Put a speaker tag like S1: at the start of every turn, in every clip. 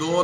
S1: 2,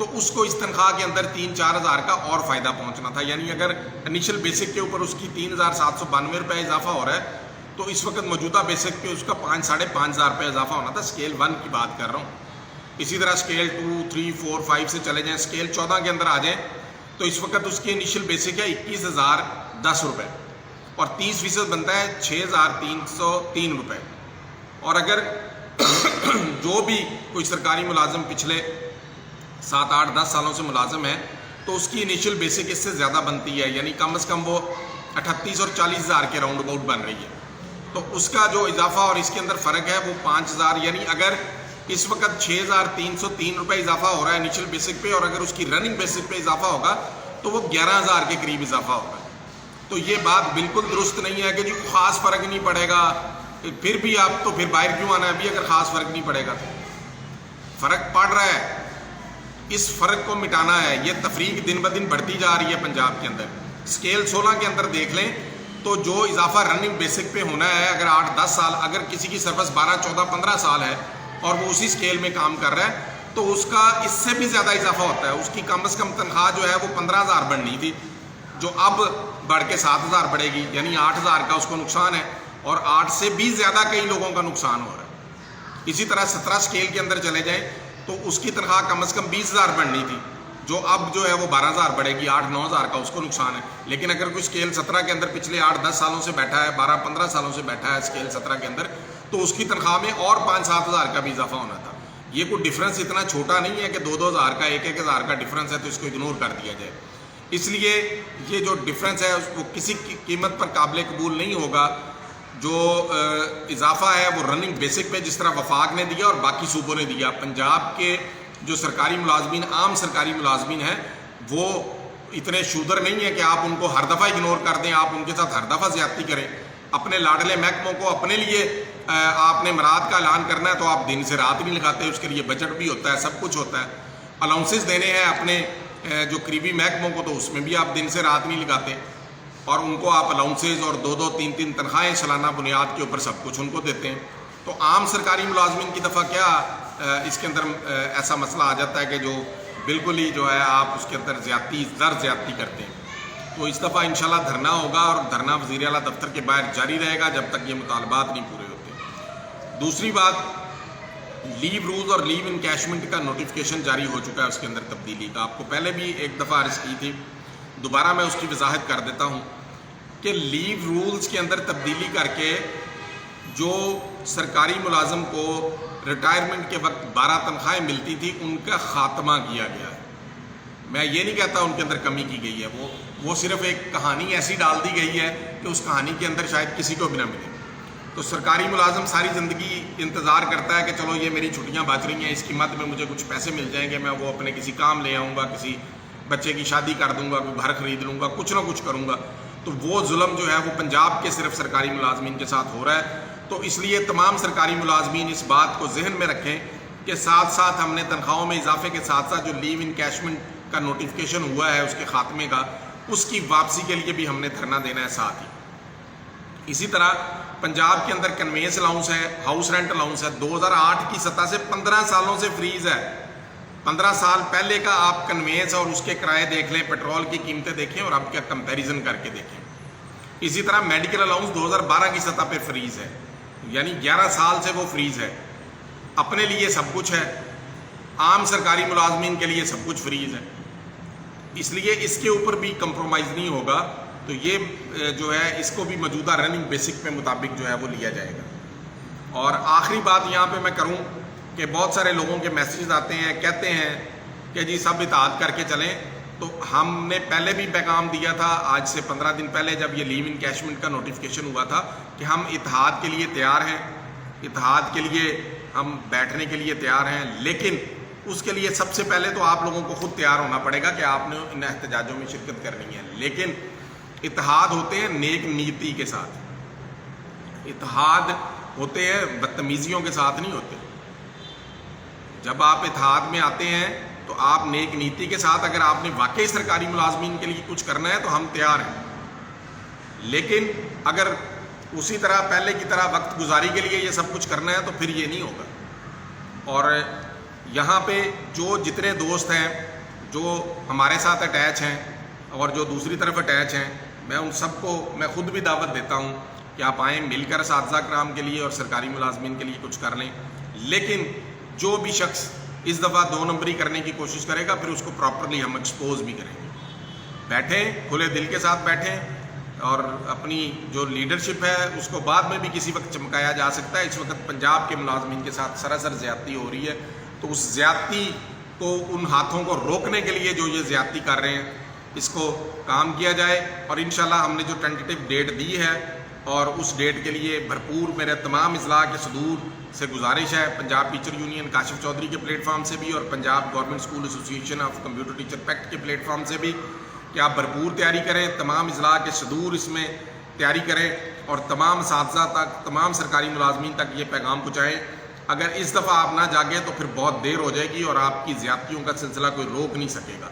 S1: تو اس کو اس تنخواہ کے اندر 3-4 ہزار کا اور فائدہ پہنچنا تھا. یعنی اگر انیشل بیسک کے اوپر اس کی 3,792 روپے اضافہ ہو رہا ہے تو اس وقت موجودہ بیسک پہ اس کا 5,500 روپے اضافہ ہونا تھا. اسکیل 1 کی بات کر رہا ہوں. اسی طرح اسکیل 2, 3, 4, 5 سے چلے جائیں, اسکیل 14 کے اندر آ جائیں تو اس وقت اس کی انیشل بیسک ہے 21,010 روپے اور 30% بنتا ہے 6,303 روپے. اور اگر جو بھی کوئی سرکاری ملازم پچھلے 7, 8, 10 سالوں سے ملازم ہے تو اس کی انیشل بیسک اس سے زیادہ بنتی ہے, یعنی کم از کم وہ 38 اور 40 ہزار کے راؤنڈ اباؤٹ بن رہی ہے. تو اس کا جو اضافہ اور اس کے اندر فرق ہے وہ 5,000, یعنی اگر اس وقت 6,303 روپے اضافہ ہو رہا ہے انیشل بیسک پہ اور اگر اس کی رننگ بیسک پہ اضافہ ہوگا تو وہ 11,000 کے قریب اضافہ ہوگا. تو یہ بات بالکل درست نہیں ہے کہ جی خاص فرق نہیں پڑے گا, پھر بھی آپ تو پھر باہر کیوں آنا ہے ابھی اگر خاص فرق نہیں پڑے گا. فرق پڑ رہا ہے, اس فرق کو مٹانا ہے. یہ تفریق دن بدن بڑھتی جا رہی ہے پنجاب کے اندر. اسکیل 16 کے اندر دیکھ لیں تو جو اضافہ رننگ بیسک پہ ہونا ہے, اگر 8-10 سال, اگر کسی کی سروس 12, 14, 15 سال ہے اور وہ اسی اسکیل میں کام کر رہا ہے تو اس کا اس سے بھی زیادہ اضافہ ہوتا ہے. اس کی کم از کم تنخواہ جو ہے وہ 15,000 بڑھنی تھی, جو اب بڑھ کے 7,000 بڑھے گی, یعنی 8,000 کا اس کو نقصان ہے اور 8 سے بھی زیادہ کئی لوگوں کا نقصان ہو رہا ہے. اسی طرح 17 اسکیل کے اندر چلے جائیں تو اس کی تنخواہ کم از کم 20,000 بڑھنی تھی, جو اب جو ہے وہ 12,000 بڑھے گی, 8-9 ہزار کا اس کو نقصان ہے. لیکن اگر کوئی اسکیل 17 کے اندر پچھلے 8-10 سالوں سے بیٹھا ہے, 12-15 سالوں سے بیٹھا ہے اسکیل 17 کے اندر, تو اس کی تنخواہ میں اور 5-7 ہزار کا بھی اضافہ ہونا تھا. یہ کوئی ڈفرنس اتنا چھوٹا نہیں ہے کہ 2-2 ہزار کا 1-1 ہزار کا ڈفرنس ہے تو اس کو اگنور کر دیا جائے. اس لیے یہ جو ڈفرنس ہے وہ کسی قیمت پر قابل قبول نہیں ہوگا. جو اضافہ ہے وہ رننگ بیسک پہ جس طرح وفاق نے دیا اور باقی صوبوں نے دیا, پنجاب کے جو سرکاری ملازمین, عام سرکاری ملازمین ہیں, وہ اتنے شودر نہیں ہیں کہ آپ ان کو ہر دفعہ اگنور کر دیں, آپ ان کے ساتھ ہر دفعہ زیادتی کریں. اپنے لاڈلے محکموں کو اپنے لیے آپ نے مراد کا اعلان کرنا ہے تو آپ دن سے رات نہیں لگاتے, اس کے لیے بجٹ بھی ہوتا ہے, سب کچھ ہوتا ہے. الاؤنسز دینے ہیں اپنے جو قریبی محکموں کو تو اس میں بھی آپ دن سے رات نہیں لگاتے اور ان کو آپ الاؤنسز اور 2-2, 3-3 تنخواہیں سالانہ بنیاد کے اوپر سب کچھ ان کو دیتے ہیں. تو عام سرکاری ملازمین کی دفعہ کیا اس کے اندر ایسا مسئلہ آ جاتا ہے کہ جو بالکل ہی جو ہے آپ اس کے اندر زیادتی کرتے ہیں. تو اس دفعہ انشاءاللہ دھرنا ہوگا اور دھرنا وزیر اعلیٰ دفتر کے باہر جاری رہے گا جب تک یہ مطالبات نہیں پورے ہوتے. دوسری بات, لیو رولز اور لیو انکیشمنٹ کا نوٹیفیکیشن جاری ہو چکا ہے, اس کے اندر تبدیلی کا. آپ کو پہلے بھی ایک دفعہ عرض کی تھی, دوبارہ میں اس کی وضاحت کر دیتا ہوں کہ لیو رولز کے اندر تبدیلی کر کے جو سرکاری ملازم کو ریٹائرمنٹ کے وقت 12 تنخواہیں ملتی تھی ان کا خاتمہ کیا گیا ہے. میں یہ نہیں کہتا ان کے اندر کمی کی گئی ہے, وہ صرف ایک کہانی ایسی ڈال دی گئی ہے کہ اس کہانی کے اندر شاید کسی کو بھی نہ ملے. تو سرکاری ملازم ساری زندگی انتظار کرتا ہے کہ چلو یہ میری چھٹیاں بچ رہی ہیں, اس کی مد میں مجھے کچھ پیسے مل جائیں گے, میں وہ اپنے کسی کام لے آؤں گا, کسی بچے کی شادی کر دوں گا, کوئی گھر خرید لوں گا, کچھ نہ کچھ کروں گا. تو وہ ظلم جو ہے وہ پنجاب کے صرف سرکاری ملازمین کے ساتھ ہو رہا ہے. تو اس لیے تمام سرکاری ملازمین اس بات کو ذہن میں رکھیں کہ ساتھ ساتھ ہم نے تنخواہوں میں اضافے کے ساتھ ساتھ جو لیو انکیشمنٹ کا نوٹیفیکیشن ہوا ہے اس کے خاتمے کا, اس کی واپسی کے لیے بھی ہم نے دھرنا دینا ہے ساتھ ہی. اسی طرح پنجاب کے اندر کنوینس الاؤنس ہے, ہاؤس رینٹ الاؤنس ہے, 2008 کی سطح سے 15 سالوں سے فریز ہے. 15 سال پہلے کا آپ کنوینس اور اس کے کرائے دیکھ لیں, پیٹرول کی قیمتیں دیکھیں اور اب کا کمپیریزن کر کے دیکھیں. اسی طرح میڈیکل الاؤنس 2012 کی سطح پہ فریز ہے, یعنی 11 سال سے وہ فریز ہے. اپنے لیے سب کچھ ہے, عام سرکاری ملازمین کے لیے سب کچھ فریز ہے, اس لیے اس کے اوپر بھی کمپرومائز نہیں ہوگا. تو یہ جو ہے اس کو بھی موجودہ رننگ بیسک پہ مطابق جو ہے وہ لیا جائے گا. اور آخری بات یہاں پہ میں کروں کہ بہت سارے لوگوں کے میسیجز آتے ہیں, کہتے ہیں کہ جی سب اطاعت کر کے چلیں. تو ہم نے پہلے بھی پیغام دیا تھا, آج سے 15 دن پہلے جب یہ لیو انکیشمنٹ کا نوٹیفیکیشن ہوا تھا, کہ ہم اتحاد کے لیے تیار ہیں, اتحاد کے لیے ہم بیٹھنے کے لیے تیار ہیں. لیکن اس کے لیے سب سے پہلے تو آپ لوگوں کو خود تیار ہونا پڑے گا کہ آپ نے ان احتجاجوں میں شرکت کرنی ہے. لیکن اتحاد ہوتے ہیں نیک نیتی کے ساتھ, اتحاد ہوتے ہیں بدتمیزیوں کے ساتھ نہیں ہوتے. جب آپ اتحاد میں آتے ہیں تو آپ نیک نیتی کے ساتھ, اگر آپ نے واقعی سرکاری ملازمین کے لیے کچھ کرنا ہے تو ہم تیار ہیں. لیکن اگر اسی طرح پہلے کی طرح وقت گزاری کے لیے یہ سب کچھ کرنا ہے تو پھر یہ نہیں ہوگا. اور یہاں پہ جو جتنے دوست ہیں جو ہمارے ساتھ اٹیچ ہیں اور جو دوسری طرف اٹیچ ہیں، میں ان سب کو میں خود بھی دعوت دیتا ہوں کہ آپ آئیں، مل کر اساتذہ کرام کے لیے اور سرکاری ملازمین کے لیے کچھ کر لیں. لیکن جو بھی شخص اس دفعہ 2 نمبری کرنے کی کوشش کرے گا، پھر اس کو پراپرلی ہم ایکسپوز بھی کریں گے. بیٹھیں، کھلے دل کے ساتھ بیٹھیں، اور اپنی جو لیڈرشپ ہے اس کو بعد میں بھی کسی وقت چمکایا جا سکتا ہے. اس وقت پنجاب کے ملازمین کے ساتھ سراسر زیادتی ہو رہی ہے، تو اس زیادتی کو، ان ہاتھوں کو روکنے کے لیے جو یہ زیادتی کر رہے ہیں، اس کو کام کیا جائے. اور انشاءاللہ ہم نے جو ٹینٹیٹیو ڈیٹ دی ہے، اور اس ڈیٹ کے لیے بھرپور میرے تمام اضلاع کے صدور سے گزارش ہے، پنجاب ٹیچر یونین کاشف چودھری کے پلیٹ فارم سے بھی اور پنجاب گورنمنٹ اسکول ایسوسی ایشن آف کمپیوٹر ٹیچر پیکٹ کے پلیٹ فارم سے بھی، کہ آپ بھرپور تیاری کریں. تمام اضلاع کے صدور اس میں تیاری کریں اور تمام اساتذہ تک، تمام سرکاری ملازمین تک یہ پیغام پہنچائیں. اگر اس دفعہ آپ نہ جاگیں تو پھر بہت دیر ہو جائے گی اور آپ کی زیادتیوں کا سلسلہ کوئی روک نہیں سکے گا.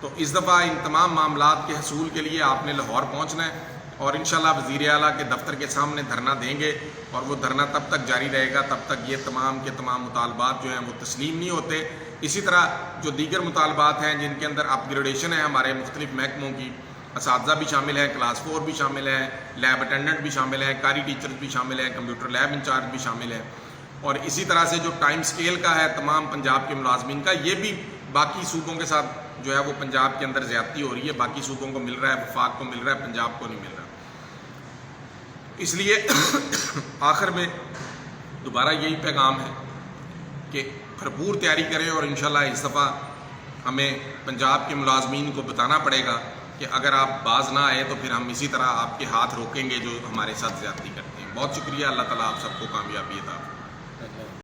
S1: تو اس دفعہ ان تمام معاملات کے حصول کے لیے آپ نے لاہور پہنچنا ہے، اور انشاءاللہ وزیر اعلیٰ کے دفتر کے سامنے دھرنا دیں گے، اور وہ دھرنا تب تک جاری رہے گا تب تک یہ تمام کے تمام مطالبات جو ہیں وہ تسلیم نہیں ہوتے. اسی طرح جو دیگر مطالبات ہیں جن کے اندر اپ گریڈیشن ہے ہمارے مختلف محکموں کی، اساتذہ بھی شامل ہیں، کلاس 4 بھی شامل ہیں، لیب اٹینڈنٹ بھی شامل ہیں، قاری ٹیچرز بھی شامل ہیں، کمپیوٹر لیب انچارج بھی شامل ہیں، اور اسی طرح سے جو ٹائم سکیل کا ہے تمام پنجاب کے ملازمین کا، یہ بھی باقی صوبوں کے ساتھ جو ہے وہ پنجاب کے اندر زیادتی ہو رہی ہے. باقی صوبوں کو مل رہا ہے، وفاق کو مل رہا ہے، پنجاب کو نہیں مل رہا. اس لیے آخر میں دوبارہ یہی پیغام ہے کہ بھرپور تیاری کریں، اور انشاءاللہ اس دفعہ ہمیں پنجاب کے ملازمین کو بتانا پڑے گا کہ اگر آپ باز نہ آئے تو پھر ہم اسی طرح آپ کے ہاتھ روکیں گے جو ہمارے ساتھ زیادتی کرتے ہیں. بہت شکریہ. اللہ تعالیٰ آپ سب کو کامیابی عطا فرمائے.